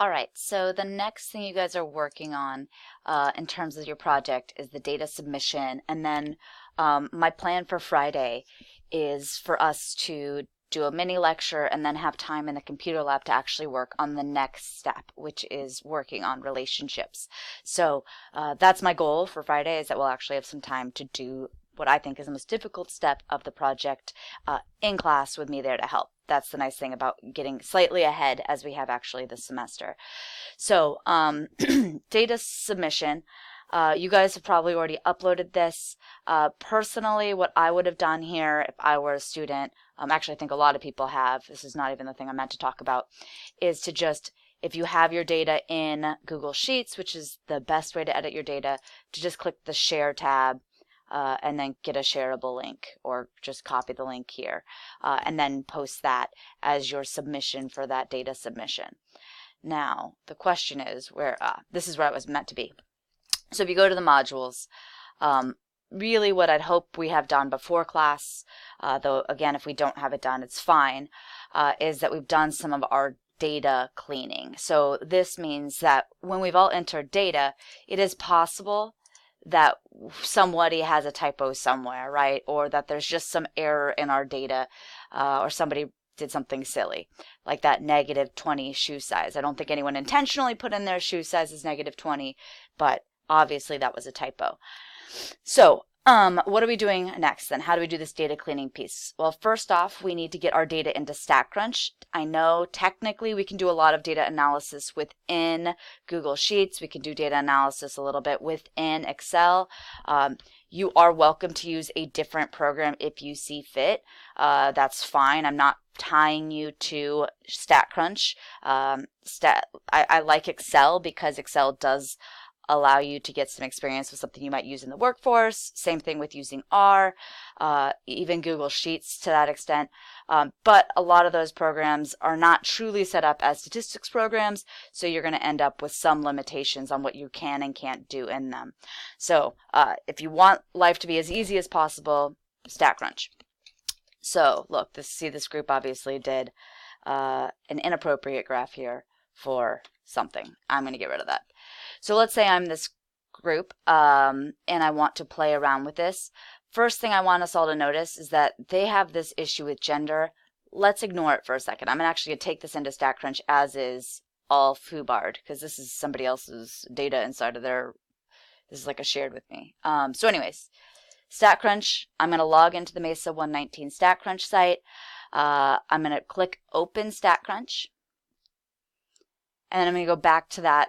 All right, so the next thing you guys are working on in terms of your project is the data submission. And then my plan for Friday is for us to do a mini lecture and then have time in the computer lab to actually work on the next step, which is working on relationships. So that's my goal for Friday, is that we'll actually have some time to do what I think is the most difficult step of the project in class with me there to help. That's the nice thing about getting slightly ahead as we have actually this semester. So data submission, you guys have probably already uploaded this. Personally, what I would have done here if I were a student, actually I think a lot of people have, this is not even the thing I meant to talk about, is to just, if you have your data in Google Sheets, which is the best way to edit your data, to just click the Share tab and then get a shareable link, or just copy the link here and then post that as your submission for that data submission. Now, the question is where, this is where it was meant to be. So if you go to the modules, really what I'd hope we have done before class, though again, if we don't have it done, it's fine, is that we've done some of our data cleaning. So this means that when we've all entered data, it is possible that somebody has a typo somewhere, right? Or that there's just some error in our data, or somebody did something silly, like that -20 shoe size. I don't think anyone intentionally put in their shoe size as -20, but obviously that was a typo. So what are we doing next then? How do we do this data cleaning piece? Well, first off, we need to get our data into StatCrunch. I know technically we can do a lot of data analysis within Google Sheets. We can do data analysis a little bit within Excel. You are welcome to use a different program if you see fit. That's fine. I'm not tying you to StatCrunch. I like Excel because Excel does allow you to get some experience with something you might use in the workforce. Same thing with using R, even Google Sheets to that extent. But a lot of those programs are not truly set up as statistics programs, so you're going to end up with some limitations on what you can and can't do in them. So if you want life to be as easy as possible, StatCrunch. So look, see this group obviously did an inappropriate graph here for something. I'm going to get rid of that. So let's say I'm this group and I want to play around with this. First thing I want us all to notice is that they have this issue with gender. Let's ignore it for a second. I'm actually going to take this into StatCrunch as is all foobarred, because this is somebody else's data inside of their, this is like a shared with me. So anyways, StatCrunch, I'm going to log into the Mesa 119 StatCrunch site. I'm going to click Open StatCrunch. And then I'm going to go back to that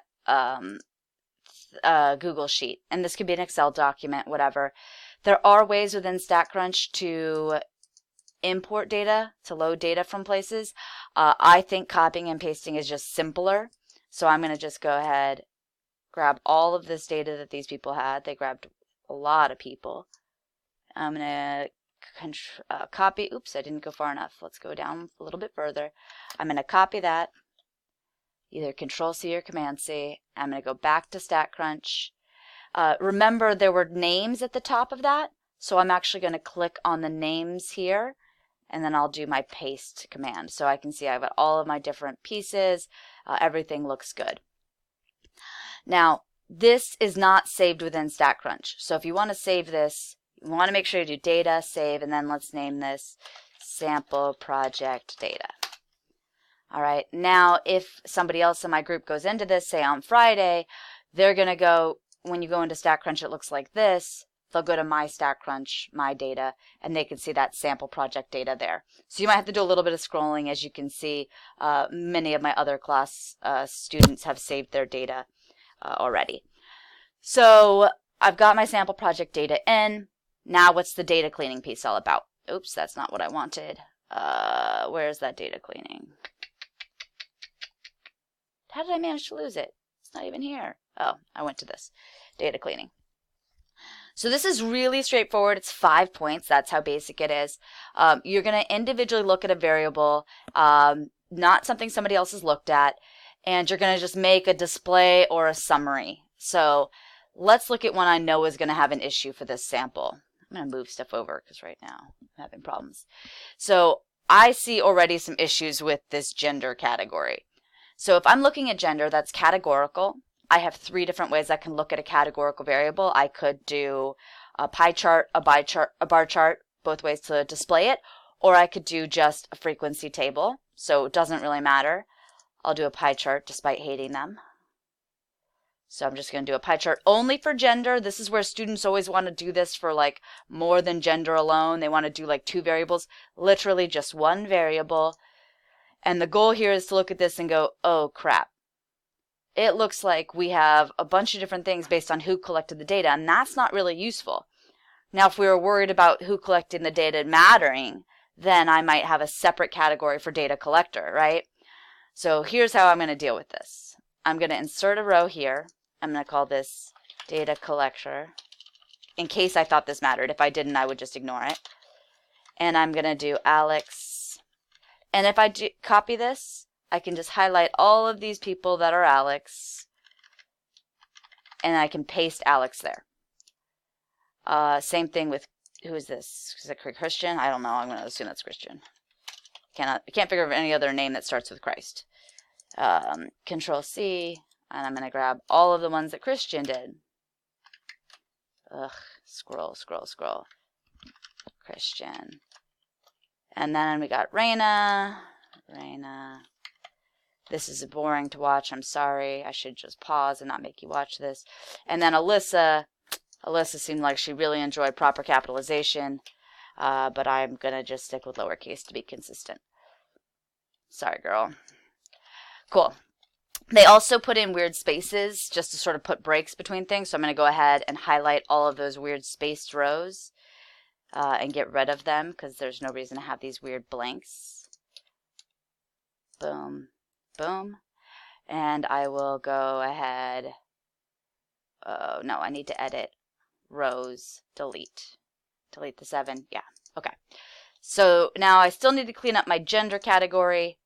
Google Sheet. And this could be an Excel document, whatever. There are ways within StatCrunch to import data, to load data from places. I think copying and pasting is just simpler. So I'm going to just go ahead, grab all of this data that these people had. They grabbed a lot of people. I'm going to copy. Oops, I didn't go far enough. Let's go down a little bit further. I'm going to copy that. Either Control-C or Command-C. I'm going to go back to StatCrunch. Remember, there were names at the top of that, so I'm actually going to click on the names here, and then I'll do my paste command. So I can see I've got all of my different pieces. Everything looks good. Now, this is not saved within StatCrunch. So if you want to save this, you want to make sure you do Data, Save, and then let's name this Sample Project Data. All right, now if somebody else in my group goes into this, say on Friday, they're going to go, when you go into StatCrunch, it looks like this. They'll go to My StatCrunch, My Data, and they can see that sample project data there. So you might have to do a little bit of scrolling. As you can see, many of my other class students have saved their data already. So I've got my sample project data in. Now what's the data cleaning piece all about? Oops, that's not what I wanted. Where's that data cleaning? How did I manage to lose it? It's not even here. Oh, I went to this. Data cleaning. So this is really straightforward. It's 5 points. That's how basic it is. You're going to individually look at a variable, not something somebody else has looked at, and you're going to just make a display or a summary. So let's look at one I know is going to have an issue for this sample. I'm going to move stuff over because right now I'm having problems. So I see already some issues with this gender category. So if I'm looking at gender, that's categorical. I have 3 different ways I can look at a categorical variable. I could do a pie chart, a bar chart, both ways to display it, or I could do just a frequency table. So it doesn't really matter. I'll do a pie chart despite hating them. So I'm just going to do a pie chart only for gender. This is where students always want to do this for like more than gender alone. They want to do like 2 variables, literally just 1 variable. And the goal here is to look at this and go, oh crap. It looks like we have a bunch of different things based on who collected the data, and that's not really useful. Now, if we were worried about who collected the data mattering, then I might have a separate category for data collector, right? So here's how I'm going to deal with this. I'm going to insert a row here. I'm going to call this data collector in case I thought this mattered. If I didn't, I would just ignore it. And I'm going to do Alex. And if I copy this, I can just highlight all of these people that are Alex, and I can paste Alex there. Same thing with, who is this? Is it Christian? I don't know. I'm going to assume that's Christian. I can't figure out any other name that starts with Christ. Control C, and I'm going to grab all of the ones that Christian did. Ugh, scroll. Christian. And then we got Raina. This is boring to watch. I'm sorry. I should just pause and not make you watch this. And then Alyssa. Alyssa seemed like she really enjoyed proper capitalization, but I'm going to just stick with lowercase to be consistent. Sorry, girl. Cool. They also put in weird spaces just to sort of put breaks between things. So I'm going to go ahead and highlight all of those weird spaced rows and get rid of them because there's no reason to have these weird blanks. Boom. Boom. And I will go ahead. Oh, no, I need to edit rows. Delete. Delete the 7. Yeah. Okay. So now I still need to clean up my gender category.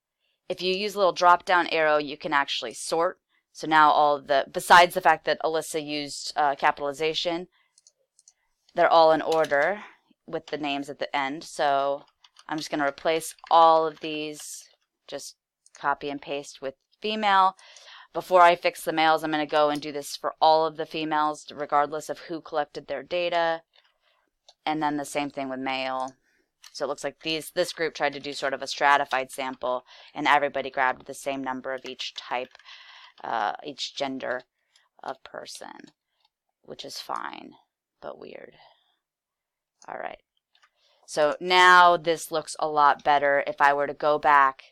If you use a little drop down arrow, you can actually sort. So now all the, besides the fact that Alyssa used capitalization, they're all in order with the names at the end. So I'm just going to replace all of these, just copy and paste with female. Before I fix the males, I'm going to go and do this for all of the females, regardless of who collected their data. And then the same thing with male. So it looks like this group tried to do sort of a stratified sample, and everybody grabbed the same number of each type, each gender of person, which is fine, but weird. All right. So now this looks a lot better. If I were to go back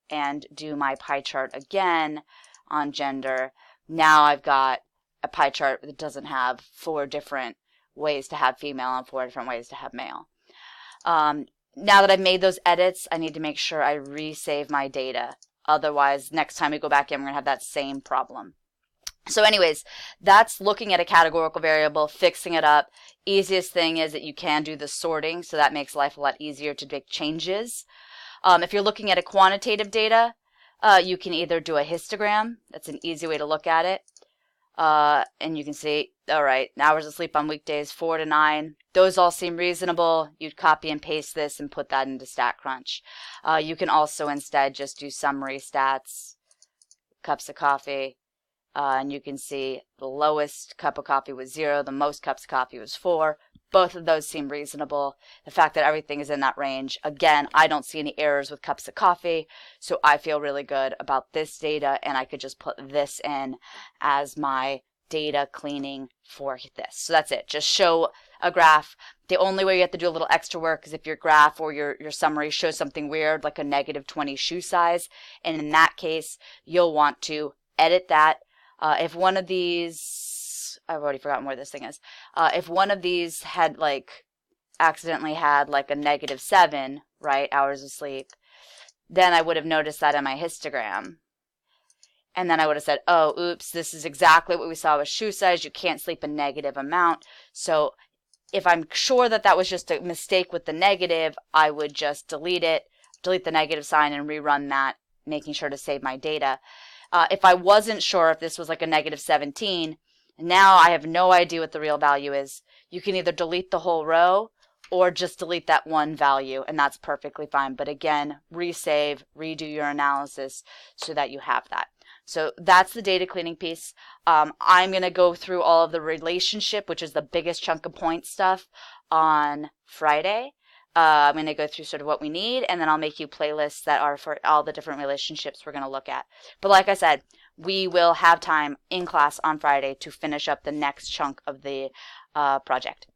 and do my pie chart again on gender, now I've got a pie chart that doesn't have 4 different ways to have female and 4 different ways to have male. Now that I've made those edits, I need to make sure I resave my data. Otherwise, next time we go back in, we're going to have that same problem. So anyways, that's looking at a categorical variable, fixing it up. Easiest thing is that you can do the sorting, so that makes life a lot easier to make changes. If you're looking at a quantitative data, you can either do a histogram. That's an easy way to look at it. And you can see, all right, hours of sleep on weekdays, 4 to 9. Those all seem reasonable. You'd copy and paste this and put that into StatCrunch. You can also instead just do summary stats, cups of coffee, and you can see the lowest cup of coffee was 0, the most cups of coffee was 4. Both of those seem reasonable. The fact that everything is in that range, again, I don't see any errors with cups of coffee, so I feel really good about this data, and I could just put this in as my data cleaning for this. So that's it. Just show a graph. The only way you have to do a little extra work is if your graph or your summary shows something weird, like a -20 shoe size, and in that case, you'll want to edit that. If one of these, I've already forgotten where this thing is. If one of these had accidentally had like a -7, right, hours of sleep, then I would have noticed that in my histogram. And then I would have said, oh, oops, this is exactly what we saw with shoe size. You can't sleep a negative amount. So if I'm sure that that was just a mistake with the negative, I would just delete it, delete the negative sign and rerun that, making sure to save my data. If I wasn't sure if this was like a -17, now I have no idea what the real value is. You can either delete the whole row or just delete that one value, and that's perfectly fine. But again, resave, redo your analysis so that you have that. So that's the data cleaning piece. I'm going to go through all of the relationship, which is the biggest chunk of point stuff, on Friday. I'm going to go through sort of what we need, and then I'll make you playlists that are for all the different relationships we're going to look at. But like I said, we will have time in class on Friday to finish up the next chunk of the project.